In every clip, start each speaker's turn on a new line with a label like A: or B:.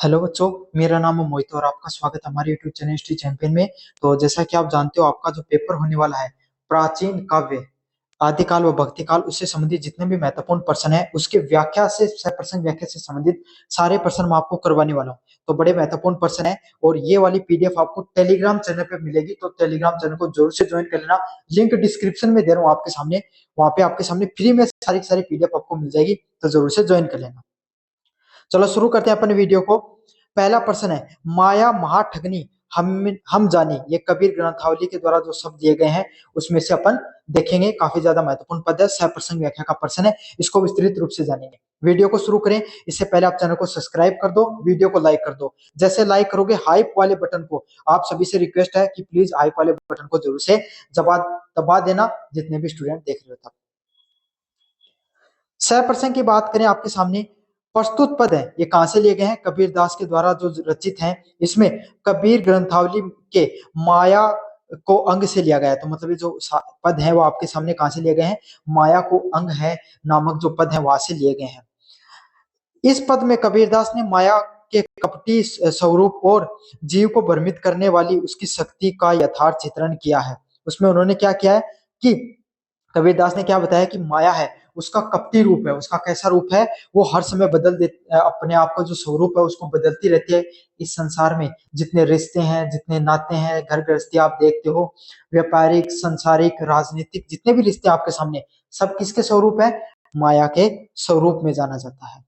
A: Hello बच्चों, मेरा नाम है मोहित और आपका स्वागत है हमारे यूट्यूब चैनल हिस्ट्री चैंपियन में। तो जैसा कि आप जानते हो, आपका जो पेपर होने वाला है प्राचीन काव्य आदिकाल व भक्तिकाल, उससे संबंधित जितने भी महत्वपूर्ण प्रश्न है उसके व्याख्या से प्रश्न व्याख्या से संबंधित सारे प्रश्न मैं आपको करवाने वाला हूँ। तो बड़े महत्वपूर्ण प्रश्न है और ये वाली पीडीएफ आपको टेलीग्राम चैनल पे मिलेगी, तो टेलीग्राम चैनल को जरूर से ज्वाइन कर लेना। लिंक डिस्क्रिप्शन में दे रहा हूँ आपके सामने, वहां पे आपके सामने फ्री में सारी की सारी पीडीएफ आपको मिल जाएगी, तो जरूर से ज्वाइन कर लेना। चलो शुरू करते हैं अपने वीडियो को। पहला प्रश्न है, माया महाठगनी हम जानी, ये कबीर ग्रंथावली के द्वारा जो शब्द दिए गए हैं उसमें से अपन देखेंगे। काफी ज्यादा महत्वपूर्ण पद है, सह प्रसंग व्याख्या का प्रश्न है, इसको विस्तृत रूप से जानेंगे। वीडियो को शुरू करें इससे पहले आप चैनल को सब्सक्राइब कर दो, वीडियो को लाइक कर दो। जैसे लाइक करोगे हाइप वाले बटन को, आप सभी से रिक्वेस्ट है कि प्लीज हाइप वाले बटन को जरूर से दबा देना, जितने भी स्टूडेंट देख रहे हो तब। सह प्रसंग की बात करें, आपके सामने प्रस्तुत पद है, ये कहां से लिए गए हैं? कबीरदास के द्वारा जो रचित हैं। इसमें कबीर ग्रंथावली के माया को अंग से लिया गया है। तो मतलब ये जो पद है वो आपके सामने कहां से लिए गए हैं? माया को अंग है नामक जो पद है वहां से लिए गए हैं। इस पद में कबीरदास ने माया के कपटी स्वरूप और जीव को भ्रमित करने वाली उसकी शक्ति का यथार्थ चित्रण किया है। उसमें उन्होंने क्या किया है कि कबीरदास ने क्या बताया कि माया है उसका कपटी रूप है, उसका कैसा रूप है, वो हर समय बदल दे, अपने आप का जो स्वरूप है उसको बदलती रहती है। इस संसार में जितने रिश्ते हैं, जितने नाते हैं, घर गृहस्थी आप देखते हो, व्यापारिक, संसारिक, राजनीतिक, जितने भी रिश्ते आपके सामने, सब किसके स्वरूप है? माया के स्वरूप में जाना जाता है।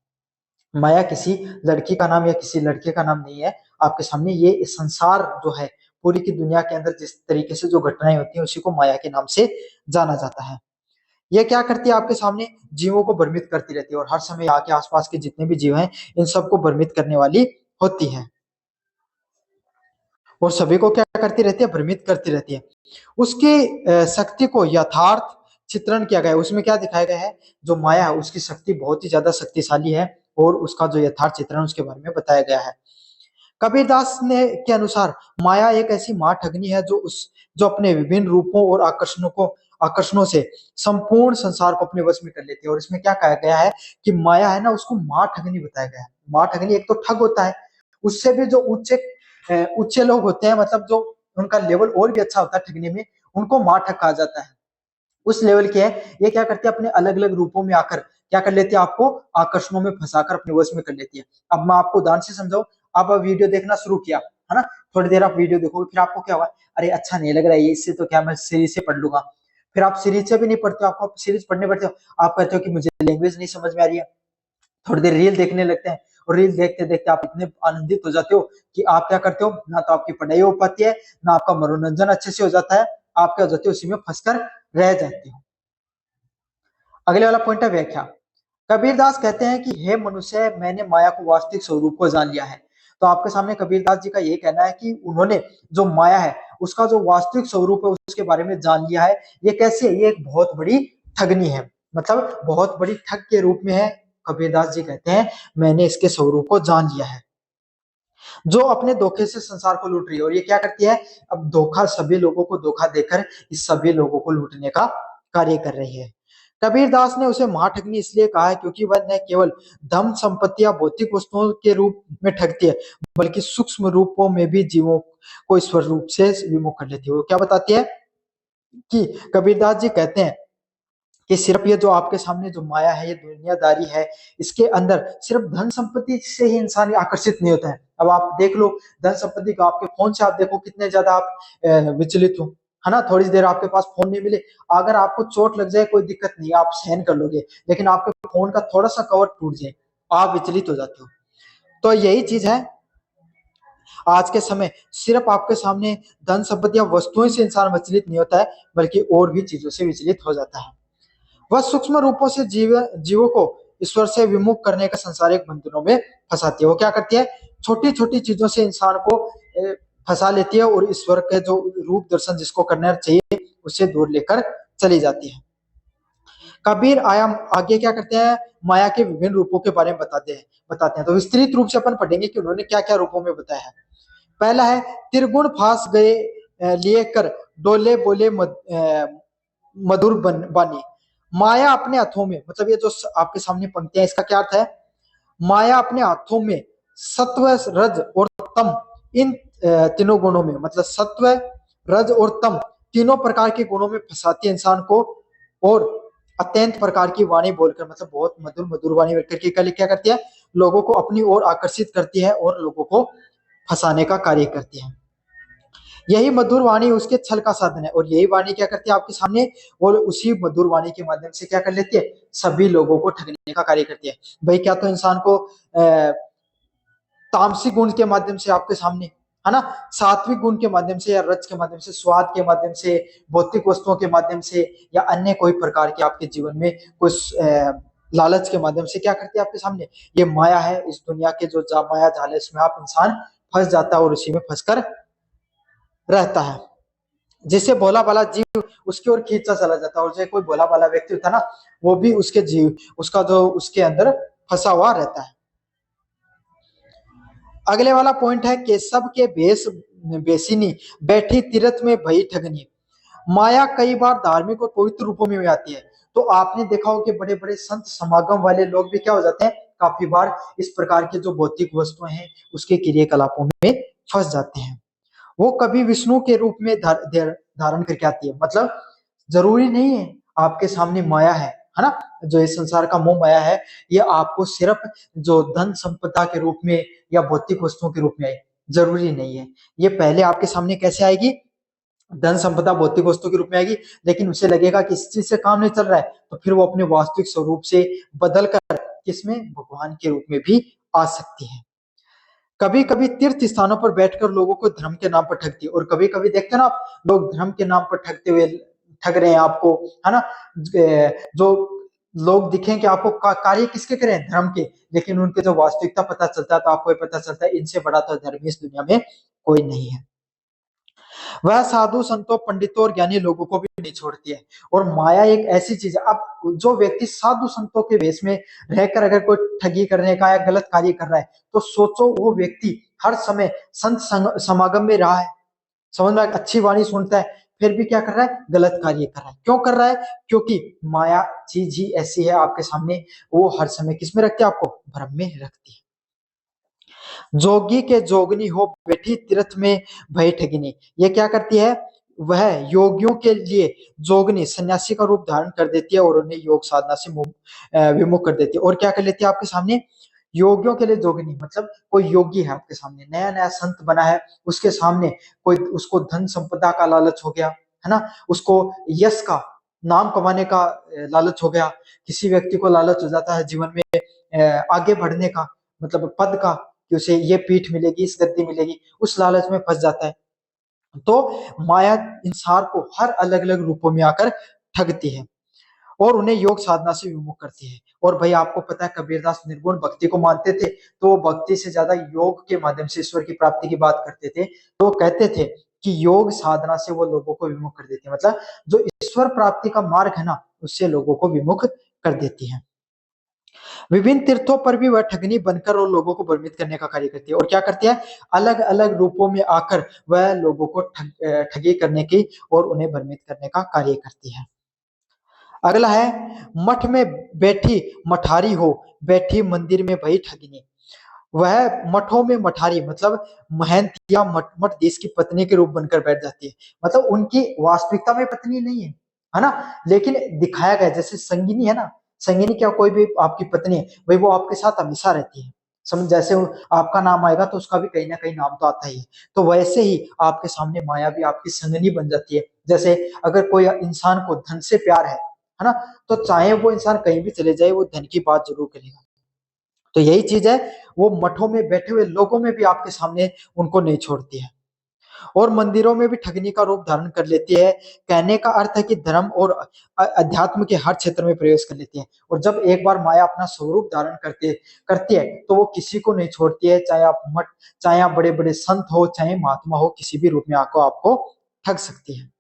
A: माया किसी लड़की का नाम या किसी लड़के का नाम नहीं है। आपके सामने ये संसार जो है, पूरी की दुनिया के अंदर जिस तरीके से जो घटनाएं होती हैं उसी को माया के नाम से जाना जाता है। यह क्या करती है? आपके सामने जीवों को भ्रमित करती रहती है और हर समय आके आसपास के जितने भी जीव हैं इन सबको भ्रमित करने वाली होती है और सभी को क्या करती रहती है? भ्रमित करती रहती है। उसकी शक्ति को यथार्थ चित्रण किया गया है। उसमें क्या दिखाया गया है? जो माया है उसकी शक्ति बहुत ही ज्यादा शक्तिशाली है और उसका जो यथार्थ चित्रण उसके बारे में बताया गया है। कबीरदास ने के अनुसार माया एक ऐसी महाठगनी है जो अपने विभिन्न रूपों और आकर्षणों से संपूर्ण संसार को अपने वश में कर लेती है। और इसमें क्या कहा गया है कि माया है ना, उसको महाठगनी बताया गया है। महाठगनी एक तो ठग होता है, उससे भी जो ऊंचे लोग होते हैं, मतलब जो उनका लेवल और भी अच्छा होता है ठगने में, उनको महाठग कहा जाता है। उस लेवल के है। ये क्या करती है? अपने अलग अलग रूपों में आकर क्या कर लेती है? आपको आकर्षणों में फंसाकर अपने वश में कर लेती है। अब मैं आपको उदाहरण से समझाऊं। आप वीडियो देखना शुरू किया है ना, थोड़ी देर आप वीडियो देखोगे, फिर आपको क्या हुआ? अरे अच्छा नहीं लग रहा है ये, इससे तो क्या मैं सीरीज से पढ़ लूंगा। फिर आप सीरीज से भी नहीं पढ़ते हो, आपको सीरीज पढ़ने पड़ते हो, आप कहते हो कि मुझे लैंग्वेज नहीं समझ में आ रही है। थोड़ी देर रील देखने लगते हैं और रील देखते देखते आप इतने आनंदित हो जाते हो कि आप क्या करते हो? ना तो आपकी पढ़ाई हो पाती है, ना आपका मनोरंजन अच्छे से हो जाता है। आप क्या हो जाते हो? उसी में फंसकर रह जाते हो। अगले वाला पॉइंट है व्याख्या। कबीरदास कहते हैं कि हे मनुष्य, मैंने माया को वास्तविक स्वरूप को जान लिया है। तो आपके सामने कबीरदास जी का ये कहना है कि उन्होंने जो माया है उसका जो वास्तविक स्वरूप है उसके बारे में जान लिया है। ये कैसे है? ये एक बहुत बड़ी ठगनी है, मतलब बहुत बड़ी ठग के रूप में है। कबीरदास जी कहते हैं मैंने इसके स्वरूप को जान लिया है, जो अपने धोखे से संसार को लूट रही है। और ये क्या करती है? अब धोखा, सभी लोगों को धोखा देकर इस सभी लोगों को लूटने का कार्य कर रही है। कबीरदास ने उसे महाठगनी इसलिए कहा है क्योंकि वह न केवल धन संपत्ति या भौतिक वस्तुओं के रूप में ठगती है, बल्कि सूक्ष्म रूपों में भी जीवों को ईश्वर रूप से विमुख कर लेती है। वो क्या बताती है कि कबीरदास जी कहते हैं कि सिर्फ ये जो आपके सामने जो माया है, ये दुनियादारी है, इसके अंदर सिर्फ धन संपत्ति से ही इंसान आकर्षित नहीं होता है। अब आप देख लो, धन संपत्ति का आपके फोन से आप देखो कितने ज्यादा आप विचलित हो, है ना। थोड़ी देर आपके पास फोन नहीं मिले, अगर आपको चोट लग जाए कोई दिक्कत नहीं, आप सहन कर लोगे, लेकिन आपके फोन का थोड़ा सा कवर टूट जाए आप विचलित हो जाते हो। तो यही चीज है आज के समय, सिर्फ आपके सामने धन संपत्ति या वस्तुओं से इंसान विचलित नहीं होता है, बल्कि और भी चीजों से विचलित हो जाता है। वह सूक्ष्म रूपों से जीवों को ईश्वर से विमुख करने का संसारिक बंधनों में फंसाती है। वो क्या करती है? छोटी छोटी चीजों से इंसान को फंसा लेती है और ईश्वर के जो रूप दर्शन जिसको करना चाहिए उससे दूर लेकर चली जाती है। कबीर आया आगे क्या करते हैं? माया के विभिन्न रूपों के बारे में बताते हैं। तो विस्तृत रूप से अपन पढ़ेंगे कि उन्होंने क्या क्या रूपों में बताया है। पहला है, त्रिगुण फांस गए लिए कर डोले बोले मधुर बानी। माया अपने हाथों में, मतलब ये जो आपके सामने पंक्तियां, इसका क्या अर्थ है? माया अपने हाथों में सत्व, रज और तम, इन तीनों गुणों में, मतलब सत्व, रज और तम तीनों प्रकार के गुणों में फंसाती है इंसान को, और अत्यंत प्रकार की वाणी बोलकर, मतलब बहुत मधुर मधुर वाणी बोलकर के क्या करती है, लोगों को अपनी ओर आकर्षित करती है और लोगों को फंसाने का कार्य करती है। यही मधुर वाणी उसके छल का साधन है, और यही वाणी क्या करती है आपके सामने, और उसी मधुर वाणी के माध्यम से क्या कर लेती है, सभी लोगों को ठगने का कार्य करती है। भाई क्या तो इंसान को तामसिक गुण के माध्यम से आपके सामने, है ना, सात्विक गुण के माध्यम से, या रज के माध्यम से, स्वाद के माध्यम से, भौतिक वस्तुओं के माध्यम से, या अन्य कोई प्रकार के आपके जीवन में कुछ लालच के माध्यम से क्या करती है आपके सामने, ये माया है, इस दुनिया के जो माया जाल है इसमें आप इंसान फंस जाता है और उसी में फंसकर रहता है। जिससे भोला भाला जीव उसकी ओर खींचता चला जाता है, और जो कोई भोला भाला व्यक्ति होता है ना, वो भी उसके जीव, उसका जो उसके अंदर फंसा हुआ रहता है। अगले वाला पॉइंट है, केशव के भेष बेसिनी, बैठी तीर्थ में भई ठगनी। माया कई बार धार्मिक और पवित्र रूपों में भी आती है। तो आपने देखा हो कि बड़े बड़े संत समागम वाले लोग भी क्या हो जाते हैं, काफी बार इस प्रकार के जो भौतिक वस्तुएं हैं उसके क्रियाकलापों में फंस जाते हैं। वो कभी विष्णु के रूप में धारण करके आती है, मतलब जरूरी नहीं है आपके सामने माया है ना, जो इस संसार का मोह माया है, ये आपको सिर्फ जो धन संपदा के रूप में या भौतिक वस्तुओं के रूप में आए, जरूरी नहीं है। ये पहले आपके सामने कैसे आएगी, धन संपदा भौतिक वस्तु के रूप में आएगी, लेकिन उसे लगेगा कि इस चीज से काम नहीं चल रहा है, तो फिर वो अपने वास्तविक स्वरूप से बदल कर किसमें, भगवान के रूप में भी आ सकती है। कभी कभी तीर्थ स्थानों पर बैठकर लोगों को धर्म के नाम पर ठगती है, और कभी कभी देखते हैं ना आप, लोग धर्म के नाम पर ठगते हुए ठग रहे हैं आपको, है ना, जो लोग दिखें कि आपको कार्य किसके करें, धर्म के, लेकिन उनके जो वास्तविकता पता चलता है तो आपको पता चलता है इनसे बड़ा तो धर्म इस दुनिया में कोई नहीं है। वह साधु संतों पंडितों और ज्ञानी लोगों को भी नहीं छोड़ती है। और माया एक ऐसी चीज है, अब जो व्यक्ति साधु संतों के वेश में रहकर अगर कोई ठगी करने का या गलत कार्य कर रहा है, तो सोचो वो व्यक्ति हर समय संत समागम में रहा है, समझ में, अच्छी वाणी सुनता है, फिर भी क्या कर रहा है, गलत कार्य कर रहा है। क्यों कर रहा है, क्योंकि माया चीज ही ऐसी है आपके सामने, वो हर समय किसमें रखती है, आपको भ्रम में रखती है। जोगी के जोगनी हो बैठी तीर्थ में भय ठगिनी, ये क्या करती है, वह योगियों के लिए जोगनी सन्यासी का रूप धारण कर देती है, और उन्हें योग साधना से विमुख कर देती है। और क्या कर लेती है आपके सामने, योगियों के लिए जोगनी, मतलब कोई योगी है आपके सामने, नया नया संत बना है, उसके सामने कोई, उसको धन संपदा का लालच हो गया, है ना, उसको यश का, नाम कमाने का लालच हो गया, किसी व्यक्ति को लालच हो जाता है जीवन में आगे बढ़ने का, मतलब पद का, कि उसे ये पीठ मिलेगी, इस गद्दी मिलेगी, उस लालच में फंस जाता है। तो माया इंसान को हर अलग अलग रूपों में आकर ठगती है और उन्हें योग साधना से विमुख करती है। और भाई आपको पता है, कबीरदास निर्गुण भक्ति को मानते थे, तो वो भक्ति से ज्यादा योग के माध्यम से ईश्वर की प्राप्ति की बात करते थे। तो वो कहते थे कि योग साधना से वो लोगों को विमुख कर देती है, मतलब जो ईश्वर प्राप्ति का मार्ग है ना, उससे लोगों को विमुख कर देती है। विभिन्न तीर्थों पर भी वह ठगनी बनकर और लोगों को भ्रमित करने का कार्य करती है। और क्या करती है, अलग अलग रूपों में आकर वह लोगों को ठगी करने की और उन्हें भ्रमित करने का कार्य करती है। अगला है, मठ में बैठी मठारी हो, बैठी मंदिर में भई ठगिनी। वह मठों में मठारी, मतलब महंत या मठ देश की पत्नी के रूप बनकर बैठ जाती है, मतलब उनकी वास्तविकता में पत्नी नहीं है ना, लेकिन दिखाया गया, जैसे संगिनी है ना, संगिनी क्या कोई भी आपकी पत्नी है, वही वो आपके साथ हमेशा रहती है, समझ, जैसे आपका नाम आएगा तो उसका भी कहीं ना कहीं नाम तो आता ही है। तो वैसे ही आपके सामने माया भी आपकी संगिनी बन जाती है। जैसे अगर कोई इंसान को धन से प्यार है ना, तो चाहे वो इंसान कहीं भी चले जाए, वो धन की बात जरूर करेगा। तो यही चीज है, वो मठों में बैठे हुए लोगों में भी आपके सामने उनको नहीं छोड़ती है, और मंदिरों में भी ठगनी का रूप धारण कर लेती है। कहने का अर्थ है कि धर्म और अध्यात्म के हर क्षेत्र में प्रवेश कर लेती है। और जब एक बार माया अपना स्वरूप धारण करती है, तो वो किसी को नहीं छोड़ती है, चाहे आप मठ, चाहे आप बड़े बड़े संत हो, चाहे महात्मा हो, किसी भी रूप में आपको ठग सकती है।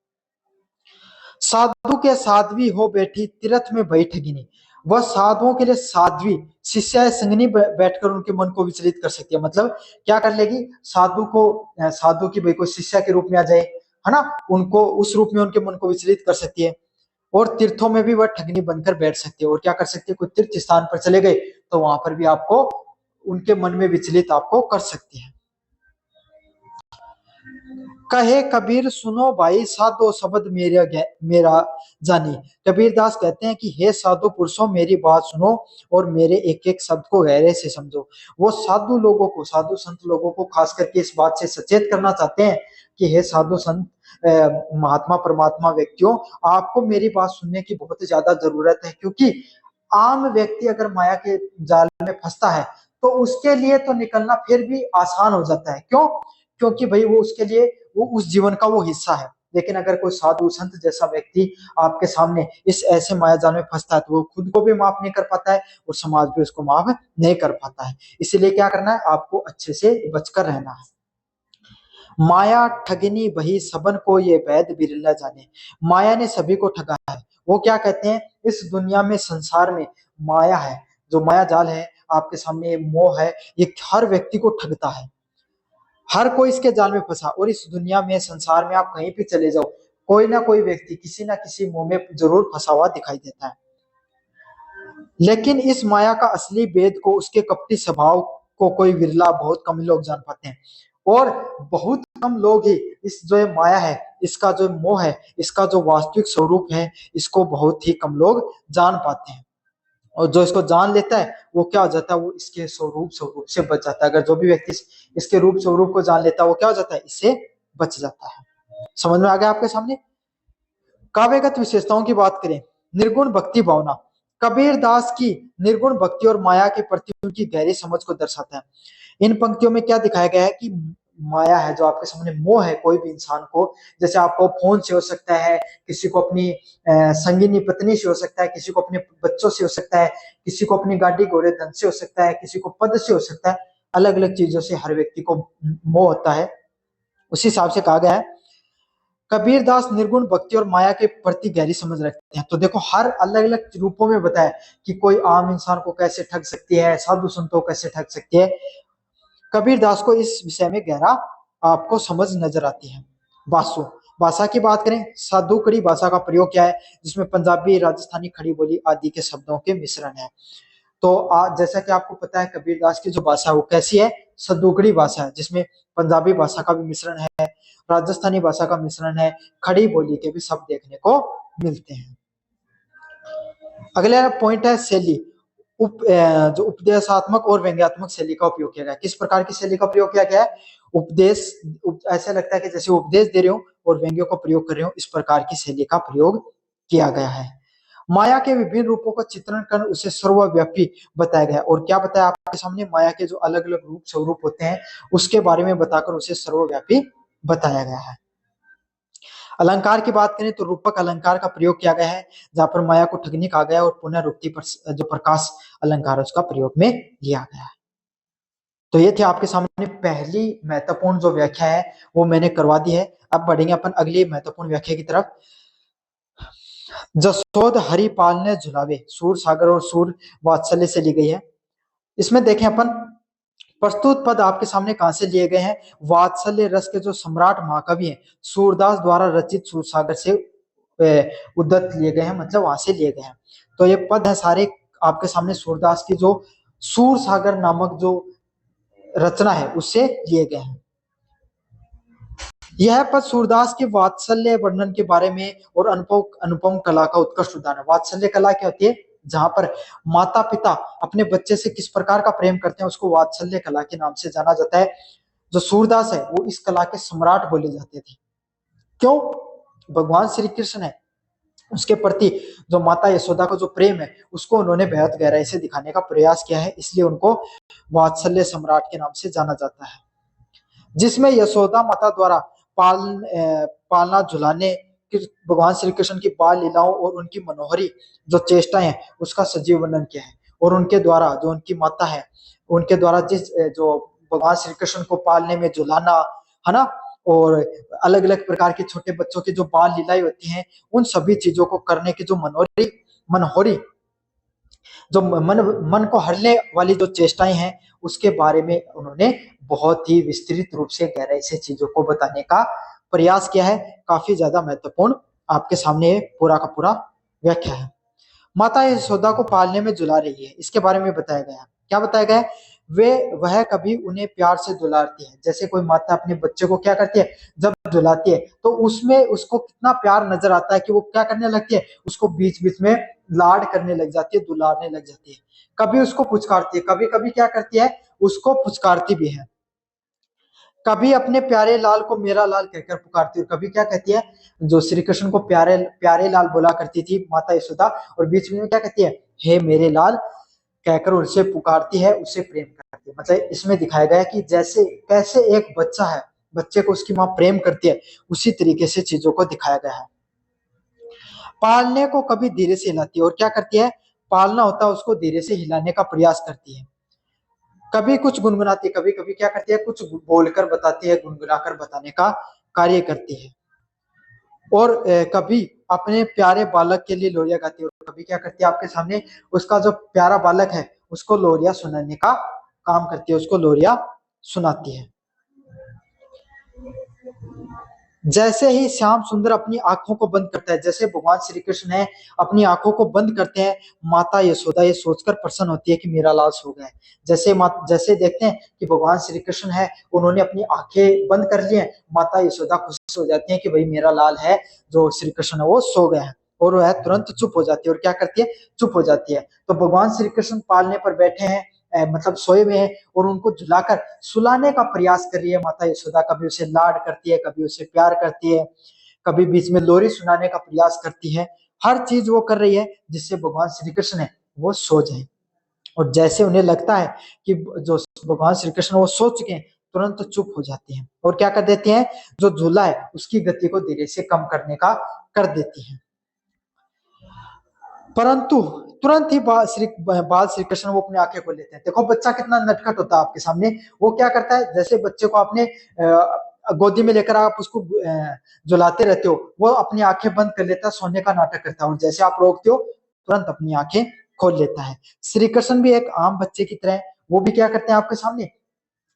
A: साधु के साध्वी हो बैठी तीर्थ में भई ठगिनी, वह साधुओं के लिए साध्वी शिष्या संगनी बैठकर उनके मन को विचलित कर सकती है। मतलब क्या कर लेगी, साधु की भाई को शिष्या के रूप में आ जाए, है ना, उनको उस रूप में उनके मन को विचलित कर सकती है। और तीर्थों में भी वह ठगनी बनकर बैठ सकती है। और क्या कर सकती है, कोई तीर्थ स्थान पर चले गए तो वहां पर भी आपको उनके मन में विचलित आपको कर सकती है। कहे कबीर सुनो भाई साधो शब्द मेरा जानी। कबीरदास कहते हैं कि हे साधु पुरुषों मेरी बात सुनो और मेरे एक एक शब्द को गहरे से समझो। वो साधु लोगों को, साधु संत लोगों को खास करके इस बात से सचेत करना चाहते हैं कि हे साधु संत महात्मा परमात्मा व्यक्तियों, आपको मेरी बात सुनने की बहुत ज्यादा जरूरत है, क्योंकि आम व्यक्ति अगर माया के जाल में फंसता है तो उसके लिए तो निकलना फिर भी आसान हो जाता है। क्यों? क्योंकि भाई वो उसके लिए वो उस जीवन का वो हिस्सा है। लेकिन अगर कोई साधु संत जैसा व्यक्ति आपके सामने इस ऐसे माया जाल में फंसता है तो वो खुद को भी माफ नहीं कर पाता है और समाज भी उसको माफ नहीं कर पाता है। इसीलिए क्या करना है, आपको अच्छे से बचकर रहना है। माया ठगनी बही सबन को ये वैद बिरला जाने। माया ने सभी को ठगा है। वो क्या कहते हैं, इस दुनिया में संसार में माया है, जो माया जाल है आपके सामने, मोह है, ये हर व्यक्ति को ठगता है। हर कोई इसके जाल में फंसा, और इस दुनिया में संसार में आप कहीं भी चले जाओ, कोई ना कोई व्यक्ति किसी ना किसी मोह में जरूर फंसा हुआ दिखाई देता है। लेकिन इस माया का असली भेद को, उसके कपटी स्वभाव को कोई विरला, बहुत कम लोग जान पाते हैं। और बहुत कम लोग ही इस जो ये माया है, इसका जो मोह है, इसका जो वास्तविक स्वरूप है, इसको बहुत ही कम लोग जान पाते हैं। और जो इसको जान लेता है वो क्या हो जाता है, वो इसके स्वरूप से बच जाता है। अगर जो भी व्यक्ति इसके रूप स्वरूप को जान लेता है वो क्या हो जाता है, इससे बच जाता है। समझ में आ गया आपके सामने। काव्यगत विशेषताओं की बात करें, निर्गुण भक्ति भावना। कबीर दास की निर्गुण भक्ति और माया के प्रति उनकी गहरी समझ को दर्शाता है। इन पंक्तियों में क्या दिखाया गया है कि माया है, जो आपके सामने मोह है, कोई भी इंसान को, जैसे आपको फोन से हो सकता है, किसी को अपनी संगिनी पत्नी से हो सकता है, किसी को अपने बच्चों से हो सकता है, किसी को अपनी गाड़ी घोड़े धन से हो सकता है, किसी को पद से हो सकता है। अलग अलग चीजों से हर व्यक्ति को मोह होता है। उसी हिसाब से कहा गया है, कबीर दास निर्गुण भक्ति और माया के प्रति गहरी समझ रखते हैं। तो देखो हर अलग अलग रूपों में बताया कि कोई आम इंसान को कैसे ठग सकती है, साधु संतों को कैसे ठग सकती है। कबीर दास को इस विषय में गहरा आपको समझ नजर आती है। बासु भाषा की बात करें, साधुकड़ी भाषा का प्रयोग क्या है, जिसमें पंजाबी, राजस्थानी, खड़ी बोली आदि के शब्दों के मिश्रण है। तो जैसा कि आपको पता है कबीर दास की जो भाषा है वो कैसी है, सदुकड़ी भाषा है, जिसमें पंजाबी भाषा का भी मिश्रण है, राजस्थानी भाषा का मिश्रण है, खड़ी बोली के भी शब्द देखने को मिलते हैं। अगला पॉइंट है शैली। जो उपदेशात्मक और व्यंग्यात्मक शैली का उपयोग किया गया। किस प्रकार की शैली का प्रयोग किया गया है, ऐसा लगता है कि जैसे उपदेश दे रहे हो और व्यंग्यों का प्रयोग कर रहे हो, इस प्रकार की शैली का प्रयोग किया गया है। माया के विभिन्न रूपों का चित्रण कर उसे सर्वव्यापी बताया गया। और क्या बताया आपके सामने, माया के जो अलग अलग रूप स्वरूप होते हैं उसके बारे में बताकर उसे सर्वव्यापी बताया गया है। अलंकार की बात करें तो रूपक अलंकार का प्रयोग किया गया है, जहां पर माया को ठगने कहा गया और पुनरुक्ति पर जो प्रकाश अलंकार उसका प्रयोग में लिया गया है। तो ये थे आपके सामने पहली महत्वपूर्ण जो व्याख्या है वो मैंने करवा दी है। अब बढ़ेंगे अपन अगली महत्वपूर्ण व्याख्या की तरफ। जसोद हरिपाल ने झुलावे, सूर सागर और सूर वात्सल्य से ली गई है। इसमें देखें अपन, प्रस्तुत पद आपके सामने कहां से लिए गए हैं, वात्सल्य रस के जो सम्राट महाकवि हैं सूरदास द्वारा रचित सूरसागर से उद्धत लिए गए हैं, मतलब वहां से लिए गए हैं। तो ये पद है सारे आपके सामने सूरदास की जो सूरसागर नामक जो रचना है उससे लिए गए हैं। यह पद सूरदास के वात्सल्य वर्णन के बारे में और अनुपम कला का उत्कृष्ट उदाहरण है। वात्सल्य कला क्या होती है, जहां पर माता पिता अपने बच्चे से किस प्रकार का प्रेम करते हैं उसको वात्सल्य कला के नाम से जाना जाता है। जो सूरदास है वो इस कला के सम्राट बोले जाते थे। क्यों? भगवान श्री कृष्ण है उसके प्रति जो माता यशोदा का जो प्रेम है उसको उन्होंने बेहद गहराई से दिखाने का प्रयास किया है, इसलिए उनको वात्सल्य सम्राट के नाम से जाना जाता है। जिसमें यशोदा माता द्वारा पालना झुलाने भगवान श्री कृष्ण की बाल लीलाओं और उनकी मनोहरी जो चेष्टाएं हैं उसका सजीव वर्णन किया है। और उनके द्वारा जो उनकी माता है उनके द्वारा जिस जो भगवान श्री कृष्ण को पालने में झुलाना है ना, और अलग अलग प्रकार के छोटे बच्चों की जो बाल लीलाएं होती हैं उन सभी चीजों को करने की जो मनोहरी जो मन को हरने वाली जो चेष्टाएं हैं उसके बारे में उन्होंने बहुत ही विस्तृत रूप से गहराई से चीजों को बताने का प्रयास किया है। काफी ज्यादा महत्वपूर्ण आपके सामने पूरा का पूरा व्याख्या है। माता यशोदा को पालने में झुला रही है, इसके बारे में बताया गया है। क्या बताया गया है, वे वह कभी उन्हें प्यार से दुलारती है। जैसे कोई माता अपने बच्चे को क्या करती है, जब दुलाती है तो उसमें उसको कितना प्यार नजर आता है कि वो क्या करने लगती है, उसको बीच बीच में लाड करने लग जाती है, दुलारने लग जाती है। कभी उसको पुचकारती है, कभी कभी क्या करती है, उसको पुचकारती भी है। कभी अपने प्यारे लाल को मेरा लाल कहकर पुकारती है, कभी क्या कहती है, जो श्री कृष्ण को प्यारे प्यारे लाल बोला करती थी माता यशोदा, और बीच में क्या कहती है, हे मेरे लाल कहकर उनसे पुकारती है, उसे प्रेम करती है। मतलब इसमें दिखाया गया है कि जैसे कैसे एक बच्चा है, बच्चे को उसकी माँ प्रेम करती है, उसी तरीके से चीजों को दिखाया गया है। पालने को कभी धीरे से हिलाती है, और क्या करती है, पालना होता है उसको धीरे से हिलाने का प्रयास करती है। कभी कुछ गुनगुनाती है, कभी कभी क्या करती है, कुछ बोलकर बताती है, गुनगुनाकर बताने का कार्य करती है। और कभी अपने प्यारे बालक के लिए लोरिया गाती है, और कभी क्या करती है, आपके सामने उसका जो प्यारा बालक है उसको लोरिया सुनाने का काम करती है, उसको लोरिया सुनाती है। जैसे ही श्याम सुंदर अपनी आंखों को बंद करता है, जैसे भगवान श्री कृष्ण है अपनी आंखों को बंद करते हैं, माता यशोदा ये सोचकर प्रसन्न होती है कि मेरा लाल सो गया है। जैसे देखते हैं कि भगवान श्री कृष्ण है, उन्होंने अपनी आंखें बंद कर ली है, माता यशोदा खुश हो जाती है कि भाई मेरा लाल है जो श्री कृष्ण है वो सो गया है, और वह तुरंत चुप हो जाती है। और क्या करती है, चुप हो जाती है। तो भगवान श्री कृष्ण पालने पर बैठे हैं, मतलब सोए हुए हैं, और उनको झुलाकर सुलाने का प्रयास कर रही है माता यशोदा। कभी उसे लाड करती है, कभी उसे प्यार करती है, कभी बीच में लोरी सुनाने का प्रयास करती है। हर चीज वो कर रही है जिससे भगवान श्री कृष्ण है वो सो जाए। और जैसे उन्हें लगता है कि जो भगवान श्री कृष्ण वो सो चुके हैं, तुरंत चुप हो जाते हैं, और क्या कर देती हैं, जो झूला है उसकी गति को धीरे से कम करने का कर देती हैं। परंतु तुरंत ही बाल श्री कृष्ण वो अपनी आंखें खोल लेते हैं। देखो बच्चा कितना नटखट होता है आपके सामने। वो क्या करता है, जैसे बच्चे को आपने गोदी में लेकर आप उसको झुलाते रहते हो, वो अपनी आंखें बंद कर लेता है, सोने का नाटक करता है, और जैसे आप रोकते हो तुरंत अपनी आंखें खोल लेता है। श्री कृष्ण भी एक आम बच्चे की तरह, वो भी क्या करते हैं, आपके सामने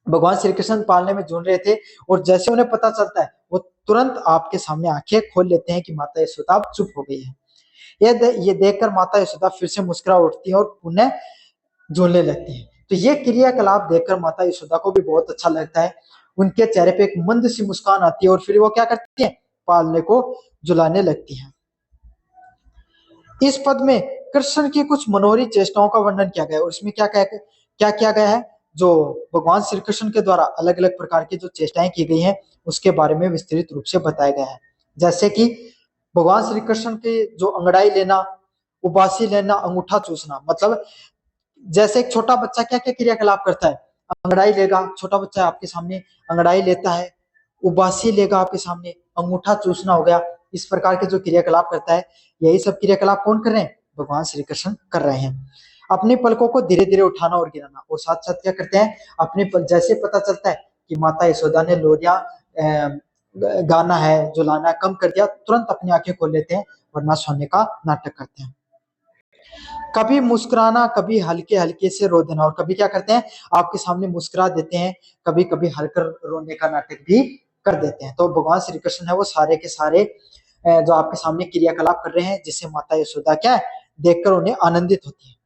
A: भगवान श्री कृष्ण पालने में जुड़ रहे थे, और जैसे उन्हें पता चलता है वो तुरंत आपके सामने आंखें खोल लेते हैं कि माता यशोदा अब चुप हो गई है। ये देखकर माता यशोदा फिर से मुस्कुरा उठती है और पुनः झूलने लगती है। तो ये क्रियाकलाप देखकर माता यशोदा को भी बहुत अच्छा लगता है। उनके चेहरे पे एक मंद सी मुस्कान आती है, और फिर वो क्या करती है, पालने को झुलाने लगती है। इस पद में कृष्ण की कुछ मनोहरी चेष्टाओं का वर्णन किया गया है, और इसमें क्या किया गया है, जो भगवान श्री कृष्ण के द्वारा अलग अलग प्रकार की जो चेष्टाएं की गई हैं उसके बारे में विस्तृत रूप से बताया गया है। जैसे कि भगवान श्री कृष्ण के जो अंगड़ाई लेना, उबासी लेना, अंगूठा चूसना, मतलब जैसे एक छोटा बच्चा क्या क्या क्रियाकलाप करता है, अंगड़ाई लेगा, छोटा बच्चा आपके सामने अंगड़ाई लेता है, उबासी लेगा आपके सामने, अंगूठा चूसना हो गया, इस प्रकार के जो क्रियाकलाप करता है, यही सब क्रियाकलाप कौन कर रहे हैं, भगवान श्री कृष्ण कर रहे हैं। अपने पलकों को धीरे धीरे उठाना और गिराना, और साथ साथ क्या करते हैं, अपने जैसे पता चलता है कि माता यशोदा ने लोरिया गाना है, जो लाना कम कर दिया, तुरंत अपनी आंखें खोल लेते हैं, वरना सोने का नाटक करते हैं। कभी मुस्कुराना, कभी हल्के हल्के से रो देना, और कभी क्या करते हैं, आपके सामने मुस्कुरा देते हैं, कभी कभी हल्का रोने का नाटक भी कर देते हैं। तो भगवान श्री कृष्ण है वो सारे के सारे जो आपके सामने क्रियाकलाप कर रहे हैं, जिससे माता यशोदा क्या है, देखकर उन्हें आनंदित होती है।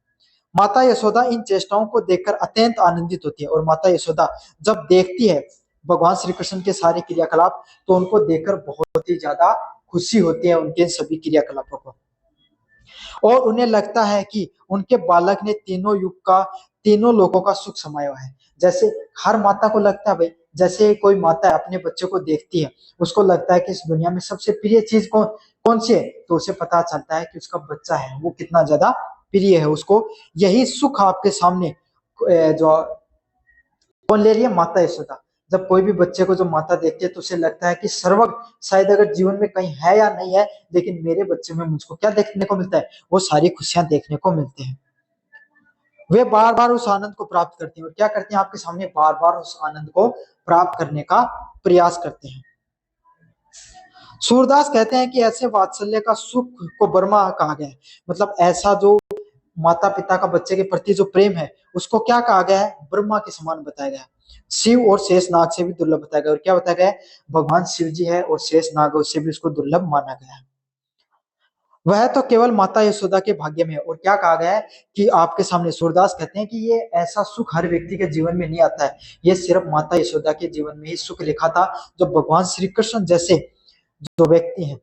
A: माता यशोदा इन चेष्टाओं को देखकर अत्यंत आनंदित होती है, और माता यशोदा जब देखती है भगवान श्री कृष्ण के सारे क्रियाकलाप, तो उनको देखकर बहुत ही ज्यादा खुशी होती है उनके सभी क्रियाकलापों को, और उन्हें लगता है कि उनके बालक ने तीनों युग का, तीनों लोगों का सुख समाया है। जैसे हर माता को लगता है भाई, जैसे कोई माता अपने बच्चे को देखती है, उसको लगता है कि इस दुनिया में सबसे प्रिय चीज कौन कौन सी है, तो उसे पता चलता है कि उसका बच्चा है वो कितना ज्यादा प्रिय है उसको। यही सुख आपके सामने जो कौन ले रही है, माता यशोदा। जब कोई भी बच्चे को जो माता देखती है तो उसे लगता है कि सर्वग शायद अगर जीवन में कहीं है या नहीं है, लेकिन मेरे बच्चे में मुझको क्या देखने को मिलता है, वो सारी खुशियां देखने को मिलती हैं। वे बार बार उस आनंद को प्राप्त करती हैं, और क्या करती हैं, आपके सामने बार बार उस आनंद को प्राप्त करने का प्रयास करते हैं। सूरदास कहते हैं कि ऐसे वात्सल्य का सुख को ब्रह्मा कहा गया है। मतलब ऐसा जो माता पिता का बच्चे के प्रति जो प्रेम है उसको क्या कहा गया है, ब्रह्मा के समान बताया गया है। शिव और शेष नाग से भी दुर्लभ बताया गया, और क्या बताया गया है, भगवान शिव जी है और शेष नाग उससे भी उसको दुर्लभ माना गया है। वह तो केवल माता यशोदा के भाग्य में है। और क्या कहा गया है कि आपके सामने सूरदास कहते हैं कि ये ऐसा सुख हर व्यक्ति के जीवन में नहीं आता है, ये सिर्फ माता यशोदा के जीवन में ही सुख लिखा था। जो भगवान श्री कृष्ण जैसे जो व्यक्ति हैं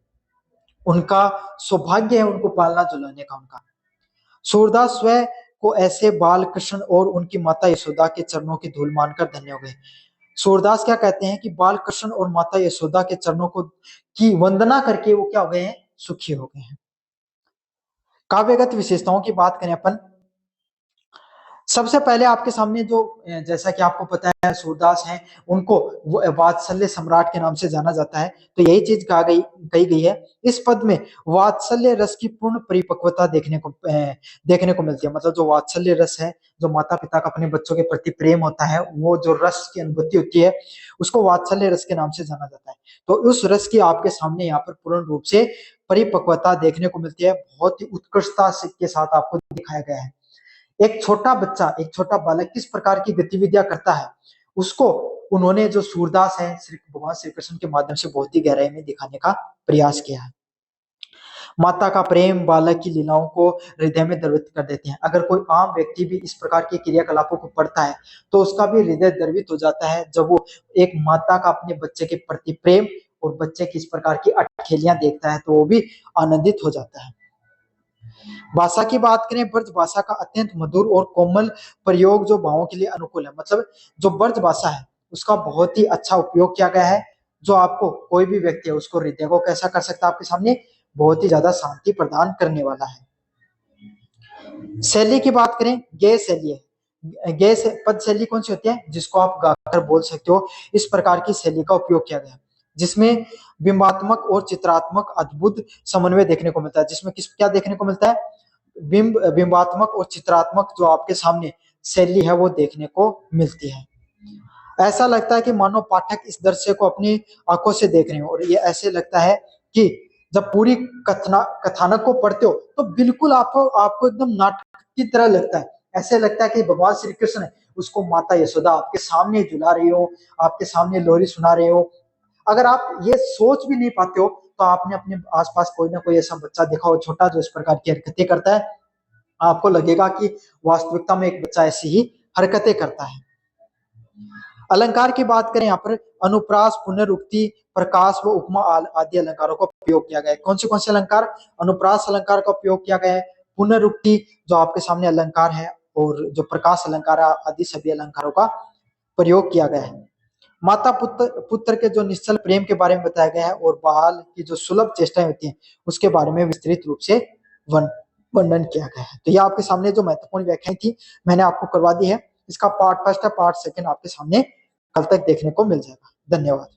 A: उनका सौभाग्य है उनको पालना जुलाने का उनका। सूरदास स्वयं को ऐसे बाल कृष्ण और उनकी माता यशोदा के चरणों की धूल मानकर धन्य हो गए। सूरदास क्या कहते हैं कि बाल कृष्ण और माता यशोदा के चरणों को की वंदना करके वो क्या हो गए हैं, सुखी हो गए हैं। काव्यगत विशेषताओं की बात करें अपन, सबसे पहले आपके सामने जो जैसा कि आपको पता है सूरदास हैं, उनको वात्सल्य सम्राट के नाम से जाना जाता है। तो यही चीज कही गई है इस पद में। वात्सल्य रस की पूर्ण परिपक्वता देखने को मिलती है। मतलब जो वात्सल्य रस है, जो माता पिता का अपने बच्चों के प्रति प्रेम होता है, वो जो रस की अनुभूति होती है उसको वात्सल्य रस के नाम से जाना जाता है। तो उस रस की आपके सामने यहाँ पर पूर्ण रूप से परिपक्वता देखने को मिलती है, बहुत ही उत्कृष्टता के साथ आपको दिखाया गया है। एक छोटा बच्चा, एक छोटा बालक किस प्रकार की गतिविधियां करता है, उसको उन्होंने जो सूरदास है श्री भगवान श्री कृष्ण के माध्यम से बहुत ही गहराई में दिखाने का प्रयास किया है। माता का प्रेम बालक की लीलाओं को हृदय में द्रवित कर देते हैं। अगर कोई आम व्यक्ति भी इस प्रकार के क्रियाकलापों को पढ़ता है तो उसका भी हृदय द्रवित हो जाता है, जब वो एक माता का अपने बच्चे के प्रति प्रेम और बच्चे की इस प्रकार की अटखेलियां देखता है तो वो भी आनंदित हो जाता है। भाषा की बात करें, ब्रज भाषा का अत्यंत मधुर और कोमल प्रयोग जो भावों के लिए अनुकूल है। मतलब जो ब्रज भाषा है उसका बहुत ही अच्छा उपयोग किया गया है, जो आपको कोई भी व्यक्ति है उसको हृदय को कैसा कर सकता है, आपके सामने बहुत ही ज्यादा शांति प्रदान करने वाला है। शैली की बात करें, गेय शैली है। गेय पद शैली कौन सी होती है, जिसको आप गाकर बोल सकते हो, इस प्रकार की शैली का उपयोग किया गया जिसमें बिंबात्मक और चित्रात्मक अद्भुत समन्वय देखने को मिलता है। जिसमें किस क्या देखने को मिलता है, बिंबात्मक और चित्रात्मक जो आपके सामने शैली है वो देखने को मिलती है। ऐसा लगता है कि मानो पाठक इस दृश्य को अपनी आंखों से देख रहे हो, और ये ऐसे लगता है कि जब पूरी कथानक को पढ़ते हो तो बिल्कुल आपको आपको एकदम नाटक की तरह लगता है। ऐसे लगता है कि भगवान श्री कृष्ण उसको माता यशोदा आपके सामने झुला रही हो, आपके सामने लोरी सुना रहे हो। अगर आप ये सोच भी नहीं पाते हो तो आपने अपने आसपास कोई ना कोई ऐसा बच्चा देखा हो छोटा जो इस प्रकार की हरकतें करता है, आपको लगेगा कि वास्तविकता में एक बच्चा ऐसी ही हरकतें करता है। अलंकार की बात करें, यहाँ पर अनुप्रास, पुनरुक्ति, प्रकाश व उपमा आदि अलंकारों का उपयोग किया गया है। कौन से अलंकार, अनुप्रास अलंकार का उपयोग किया गया है, पुनरुक्ति जो आपके सामने अलंकार है, और जो प्रकाश अलंकार आदि सभी अलंकारों का प्रयोग किया गया है। माता पुत्र के जो निश्चल प्रेम के बारे में बताया गया है, और बाल की जो सुलभ चेष्टाएं होती हैं उसके बारे में विस्तृत रूप से वर्णन किया गया है। तो ये आपके सामने जो महत्वपूर्ण व्याख्याएं थी मैंने आपको करवा दी है। इसका पार्ट फर्स्ट है, पार्ट सेकंड आपके सामने कल तक देखने को मिल जाएगा। धन्यवाद।